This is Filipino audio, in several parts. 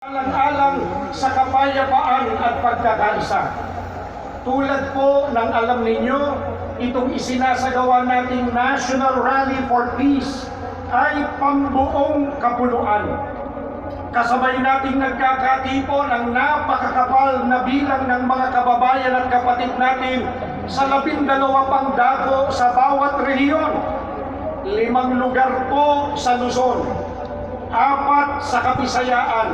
alang-alang sa kapayapaan at pagkakaisa. Tulad po ng alam ninyo, itong isinasagawa nating National Rally for Peace ay pambuong kapuluan. Kasabay nating nagkakatipon ang napakakapal na bilang ng mga kababayan at kapatid natin sa 12 pang dako sa bawat rehiyon. 5 lugar po sa Luzon, 4 sa Kabisayaan,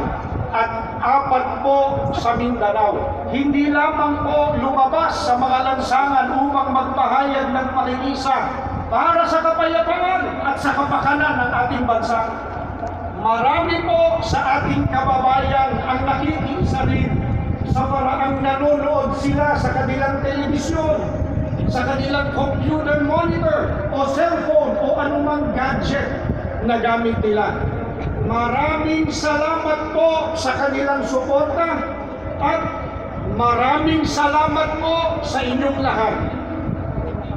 at 4 po sa Mindanao. Hindi lamang po lumabas sa mga lansangan upang magpahayag ng pakikisa para sa kapayapaan at sa kapakanan ng ating bansa. Marami po sa ating kababayan ang nakikiisa rin sa paraang nanonood sila sa kanilang telebisyon, sa kanilang computer monitor o cellphone o anumang gadget na gamit nila. Maraming salamat po sa kanilang suporta at maraming salamat po sa inyong lahat.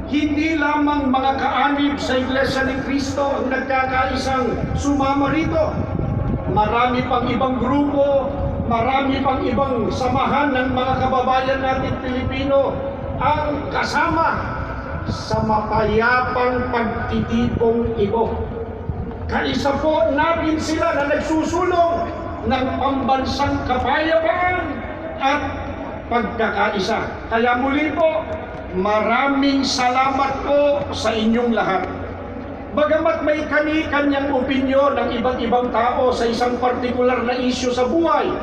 Hindi lamang mga kaanib sa Iglesia ni Cristo ang nagkakaisang sumama rito. Marami pang ibang grupo, marami pang ibang samahan ng mga kababayan natin Pilipino ang kasama sa mapayapang pagtitipong ito. Kaisa po natin sila na nagsusulong ng pambansang kapayapaan at pagkakaisa. Kaya muli po, maraming salamat po sa inyong lahat. Bagamat may kani-kanyang opinyon ng iba't ibang tao sa isang partikular na isyu sa buhay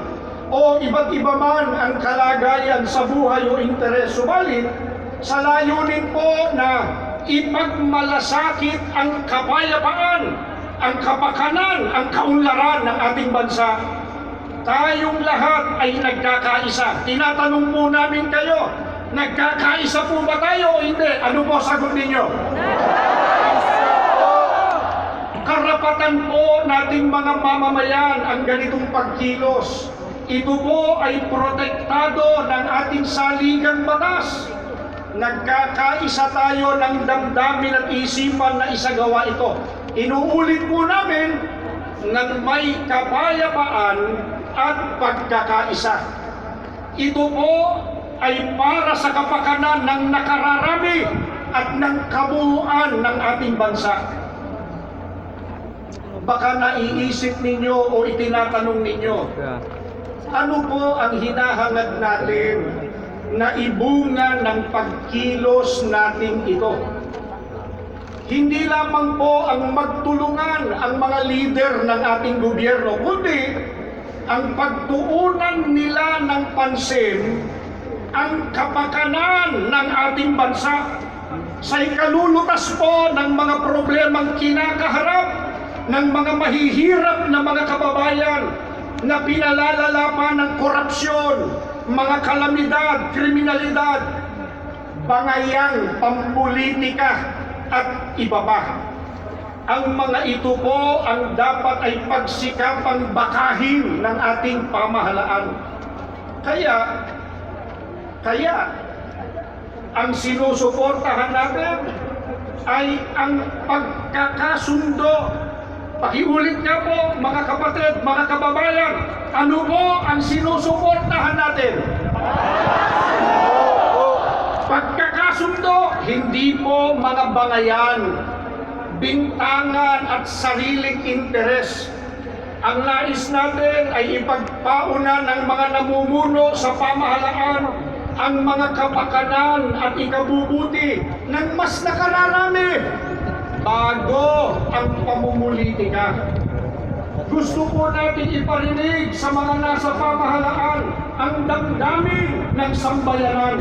o iba't iba man ang kalagayan sa buhay o interes, subalit sa layunin po na ipagmalasakit ang kapayapaan, ang kapakanan, ang kaunlaran ng ating bansa, tayong lahat ay nagkakaisa. Tinatanong po namin kayo, nagkakaisa po ba tayo o hindi? Ano po sagot ninyo? Karapatan po nating mga mamamayan ang ganitong pagkilos. Ito po ay protektado ng ating saligang batas. Nagkakaisa tayo ng damdamin at isipan na isagawa ito. Inuulit po namin ng may kapayapaan at pagkakaisa. Ito po ay para sa kapakanan ng nakararami at ng kabuuan ng ating bansa. Baka naiisip ninyo o itinatanong ninyo, ano po ang hinahangad natin na ibunga ng pagkilos natin ito? Hindi lamang po ang magtulungan ang mga leader ng ating gobyerno, kundi ang pagtuunan nila ng pansin ang kapakanan ng ating bansa sa ikalulutas po ng mga problemang kinakaharap ng mga mahihirap na mga kababayan na pinalalala pa ng korupsyon, mga kalamidad, kriminalidad, bangayang pampolitika at iba pa. Ang mga ito po ang dapat ay pagsikapang bakahin ng ating pamahalaan. Kaya ang sinusuportahan natin ay ang pagkakasundo. Pakiulit nga po mga kapatid, mga kababayan, ano po ang sinusuportahan natin? Pagkakasundo, hindi po mga bangayan, bintangan at sariling interes. Ang nais natin ay ipagpauna ng mga namumuno sa pamahalaan ang mga kapakanan at ikabubuti ng mas nakararami bago ang pamumulitika. Gusto po natin iparinig sa mga nasa pamahalaan ang damdamin ng sambayanan.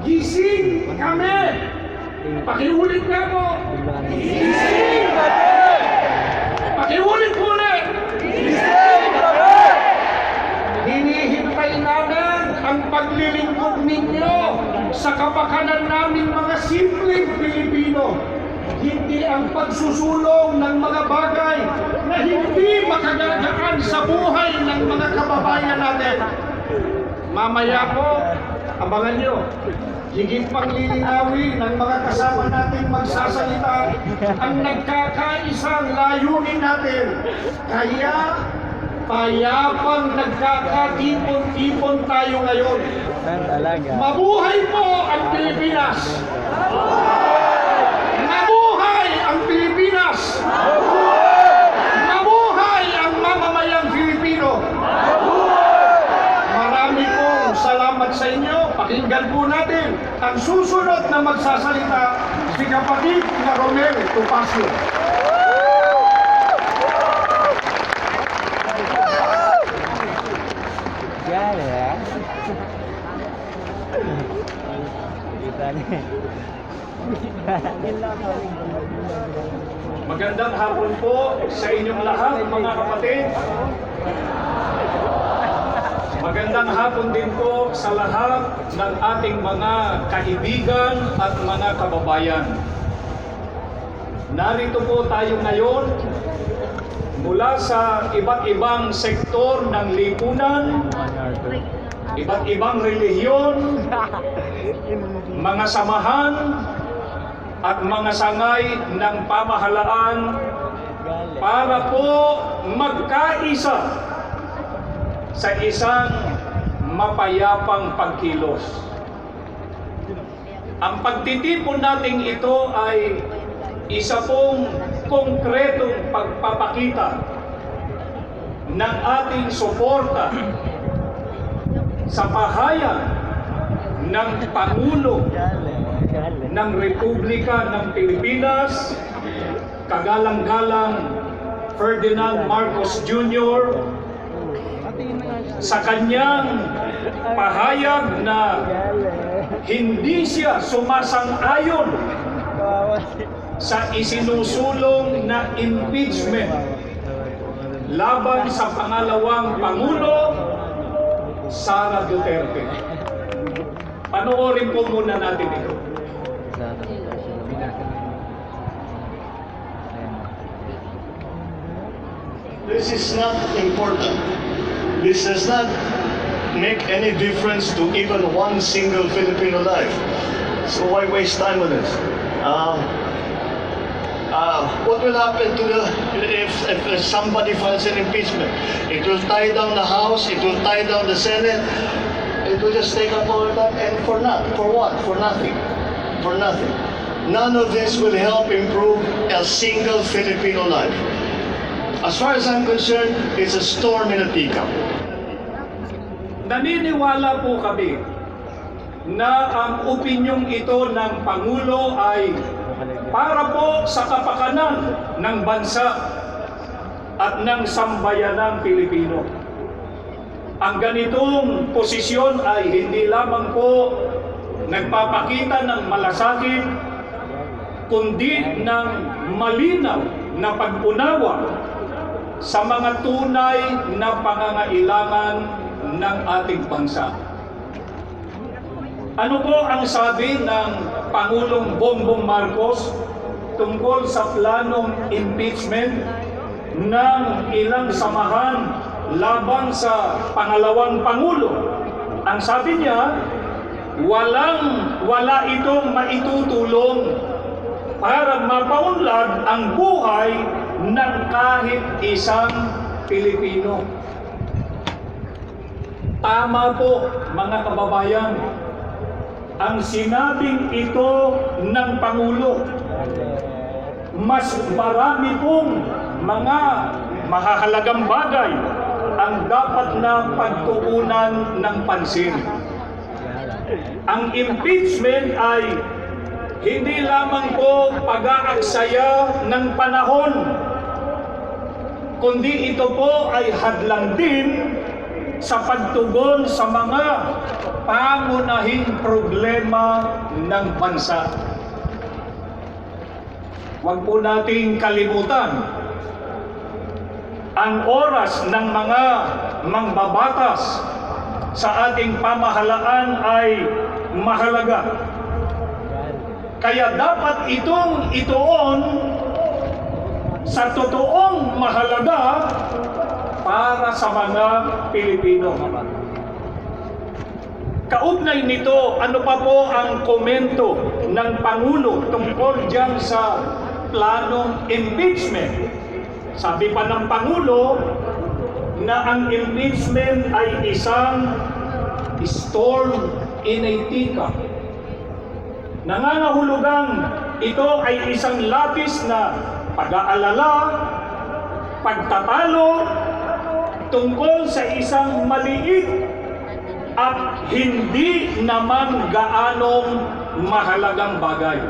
Gising kami! Pakiulit nga po! Gising kami! Pakiulit po ulit! Gising kami! Hinihintay namin ang paglilingkod ninyo sa kapakanan namin mga simpleng Pilipino. Hindi ang pagsusulong ng mga bagay na hindi makagagaan sa buhay ng mga kababayan natin. Mamaya po, abangan nyo, higit pang lilinawin ng mga kasama natin magsasalita ang nagkakaisang layunin natin. Kaya payapang nagkakatipon-tipon tayo ngayon. Mabuhay po ang Pilipinas! Mabuhay ang Pilipinas! Mabuhay ang mamamayang Filipino! Marami pong salamat sa inyo. Pakinggan po natin ang susunod na magsasalita, si kapatid na Romel Topacio. Magandang hapon po sa inyong lahat, mga kapatid. Magandang hapon din po sa lahat ng ating mga kaibigan at mga kababayan. Narito po tayo ngayon mula sa iba't ibang sektor ng lipunan, iba't ibang relihiyon, mga samahan at mga sangay ng pamahalaan para po magkaisa sa isang mapayapang pagkilos. Ang pagtitipon nating ito ay isa pong konkretong pagpapakita ng ating suporta sa pahayag ng Pangulo ng Republika ng Pilipinas, kagalang-galang Ferdinand Marcos Jr., sa kanyang pahayag na hindi siya sumasang-ayon sa isinusulong na impeachment laban sa pangalawang Pangulo, Sara Duterte. Panoorin po muna natin ito. This is not important. This does not make any difference to even one single Filipino life. So why waste time on this? What will happen to if somebody files an impeachment? It will tie down the House, it will tie down the Senate, it will just take up all of that, and for what? For nothing. For nothing. None of this will help improve a single Filipino life. As far as I'm concerned, it's a storm in a teacup. Naniniwala po kami na ang opinyong ito ng Pangulo ay para po sa kapakanan ng bansa at ng sambayanang Pilipino. Ang ganitong posisyon ay hindi lamang po nagpapakita ng malasakit, kundi ng malinaw na pag-unawa sa mga tunay na pangangailangan ng ating bansa. Ano po ang sabi ng Pangulong Bongbong Marcos tungkol sa planong impeachment ng ilang samahan laban sa pangalawang Pangulo? Ang sabi niya, wala itong maitutulong para mapaunlad ang buhay ng kahit isang Pilipino. Tama po, mga kababayan, ang sinabing ito ng Pangulo. Mas marami pong mga mahahalagang bagay ang dapat na pagtuunan ng pansin. Ang impeachment ay hindi lamang po pag-aaksaya ng panahon, kundi ito po ay hadlang din sa pagtugon sa mga pangunahing problema ng bansa. Huwag po nating kalimutan, ang oras ng mga mangbabatas sa ating pamahalaan ay mahalaga. Kaya dapat itong ituon sa totoong mahalaga para sa mga Pilipino. Kaugnay nito, ano pa po ang komento ng Pangulo tungkol dyan sa planong impeachment? Sabi pa ng Pangulo, na ang impeachment ay isang storm in a teacup. Nangangahulugang ito ay isang lapis na pag-aalala, pagtatalo tungkol sa isang maliit at hindi naman gaanong mahalagang bagay.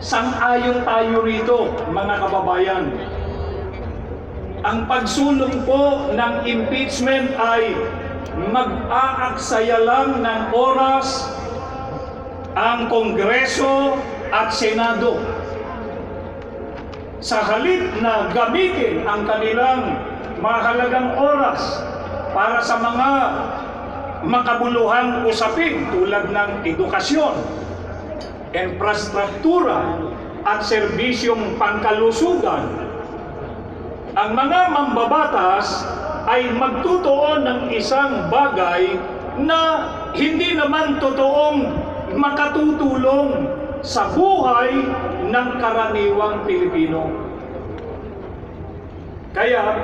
Sang-ayon tayo rito, mga kababayan. Ang pagsulong po ng impeachment ay mag-aaksaya lang ng oras ang Kongreso at Senado. Sa halip na gamitin ang kanilang mahalagang oras para sa mga makabuluhang usapin tulad ng edukasyon, infrastruktura at serbisyong pangkalusugan, ang mga mambabatas ay magtutuon ng isang bagay na hindi naman totoong makatutulong sa buhay ng karaniwang Pilipino. Kaya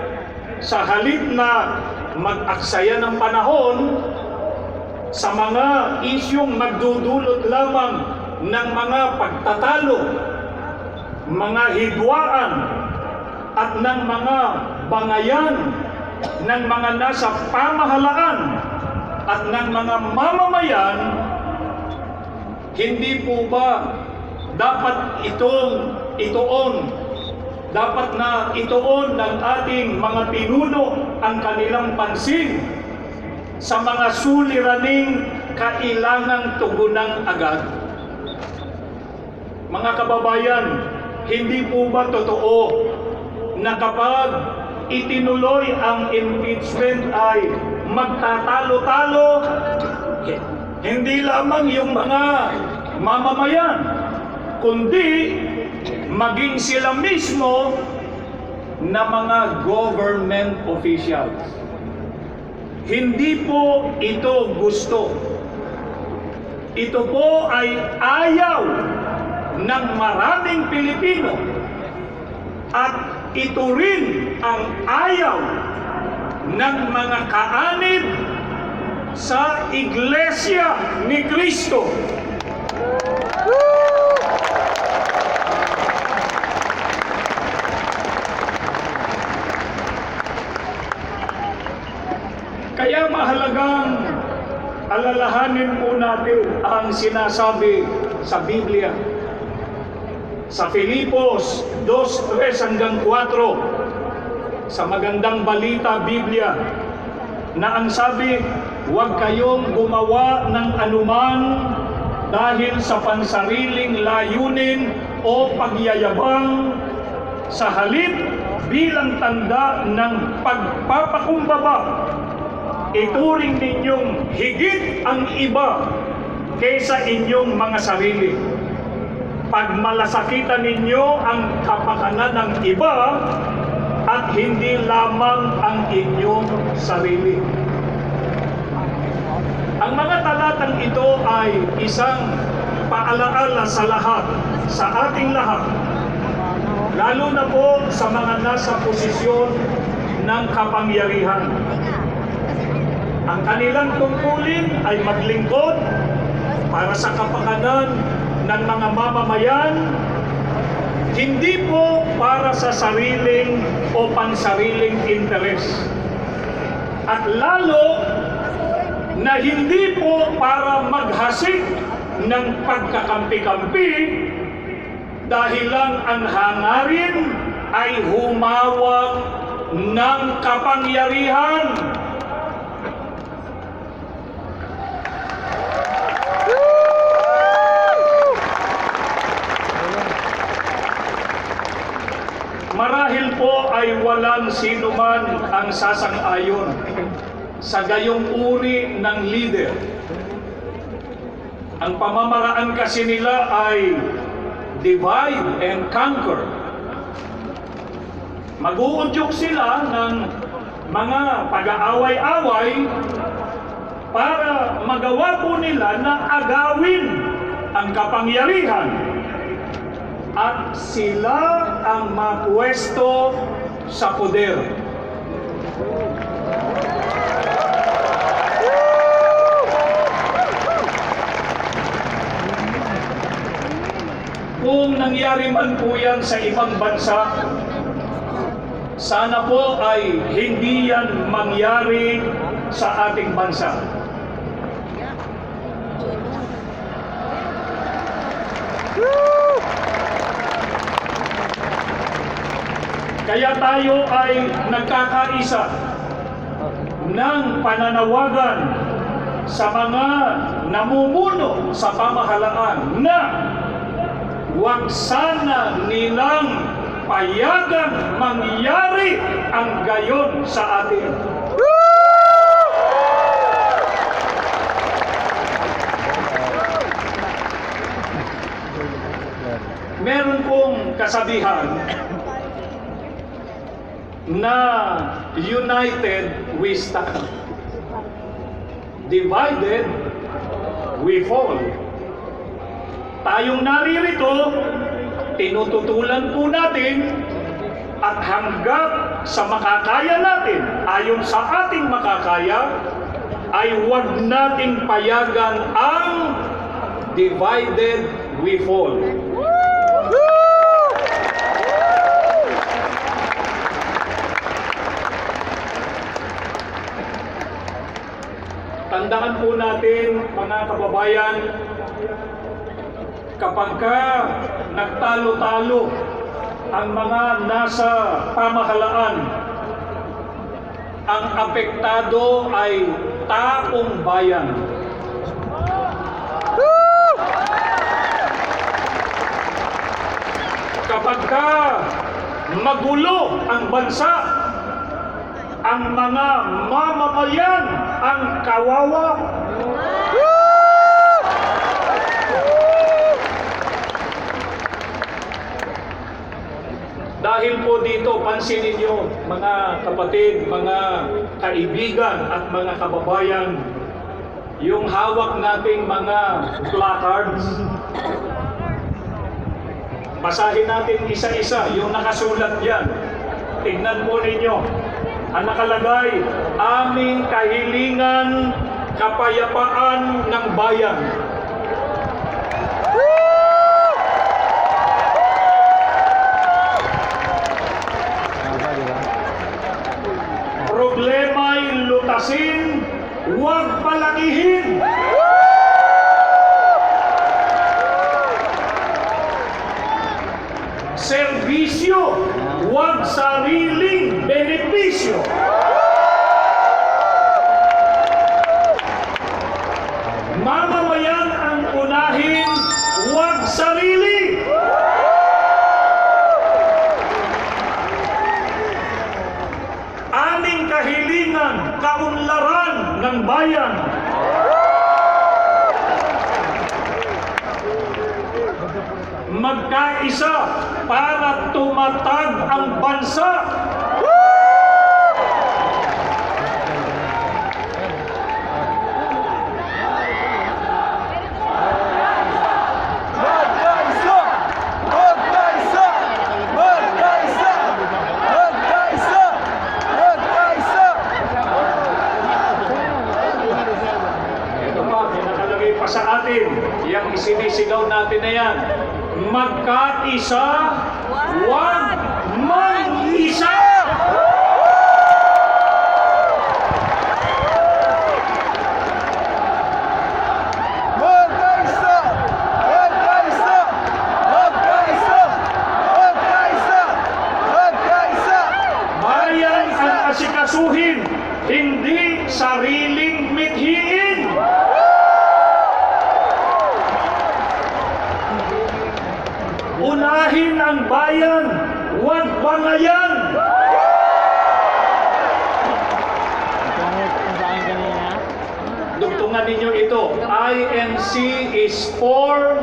sa halip na mag-aksaya ng panahon sa mga isyong magdudulot lamang ng mga pagtatalo, mga hidwaan, at ng mga bangayan ng mga nasa pamahalaan at ng mga mamamayan, hindi po ba dapat dapat na ituon ng ating mga pinuno ang kanilang pansin sa mga suliraning kailangang tugunan agad? Mga kababayan, hindi po ba totoo na kapag itinuloy ang impeachment ay magtatalo-talo hindi lamang yung mga mamamayan, kundi maging sila mismo na mga government officials? Hindi po ito gusto. Ito po ay ayaw ng maraming Pilipino at ito rin ang ayaw ng mga kaanib sa Iglesia ni Cristo. Kaya mahalagang alalahanin po natin ang sinasabi sa Biblia. Sa Filipos 2:3-4, sa Magandang Balita Biblia, na ang sabi, huwag kayong gumawa ng anuman dahil sa pansariling layunin o pagyayabang, sa halip bilang tanda ng pagpapakumbaba, ituring ninyong higit ang iba kaysa inyong mga sarili. Pagmalasakitan ninyo ang kapakanan ng iba at hindi lamang ang inyong sarili. Ang mga talatang ito ay isang paalaala sa lahat, sa ating lahat, lalo na po sa mga nasa posisyon ng kapangyarihan. Ang kanilang tungkulin ay maglingkod para sa kapakanan ng mga mamamayan, hindi po para sa sariling o pansariling interes. At lalo na hindi po para maghasik ng pagkakampi-kampi, dahil lang ang hangarin ay humawak ng kapangyarihan. Marahil po ay walang sino man ang sasang-ayon sa gayong uri ng leader. Ang pamamaraan kasi nila ay divide and conquer. Mag-uudyok sila ng mga pag-aaway-away para magawa po nila na agawin ang kapangyarihan at sila ang mapwesto sa poder. nangyayari man po yan sa ibang bansa, sana po ay hindi yan mangyari sa ating bansa. Kaya tayo ay nagkakaisa ng pananawagan sa mga namumuno sa pamahalaan na huwag sana nilang payagang mangyari ang gayon sa atin. Meron pong kasabihan na united we stand, divided we fall. Tayong naririto, tinututulan po natin at hanggat sa makakaya natin, ayon sa ating makakaya, ay huwag nating payagan ang divided we fall. Tandaan po natin, mga kababayan, kapag nagtalo-talo ang mga nasa pamahalaan, ang apektado ay taong bayan. Kapag magulo ang bansa, ang mga mamamayan ang kawawa. Dahil po dito, pansinin niyo mga kapatid, mga kaibigan at mga kababayan, yung hawak nating mga placards. Basahin natin isa-isa yung nakasulat yan. Tignan po ninyo. Ang nakalagay, aming kahilingan, kapayapaan ng bayan. Problema'y lutasin, huwag palakihin. Serbisyo, huwag sariling benepisyo. Mamamayan ang unahin, huwag sarili. Aming kahilingan, kaunlaran ng bayan. Magkaisa para tumatag ang bansa. Magkaisa! Magkaisa! Magkaisa! Magkaisa! Magkaisa! Ito pa, nakalagay pa sa atin, yung isinisigaw natin na yan. Magkaisa, huwag mag-isa! Magkaisa! Magkaisa! Magkaisa! Magkaisa! Magkaisa! Bayan ang asikasuhin, hindi sariling mithiin. Unahin ang bayan, huwag bangayan. Dugtungan ninyo ito. INC is for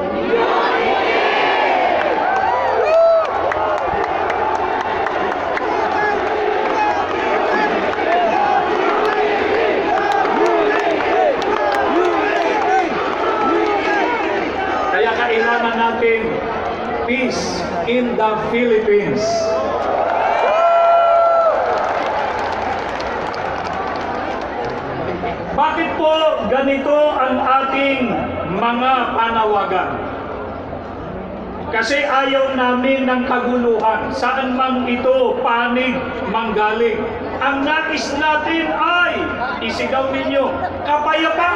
kaya kailangan natin peace in the Philippines. Bakit po ganito ang ating mga panawagan? Kasi ayaw namin ng kaguluhan, saan mang ito panig manggaling. Ang nais natin ay, isigaw ninyo, kapayapaan!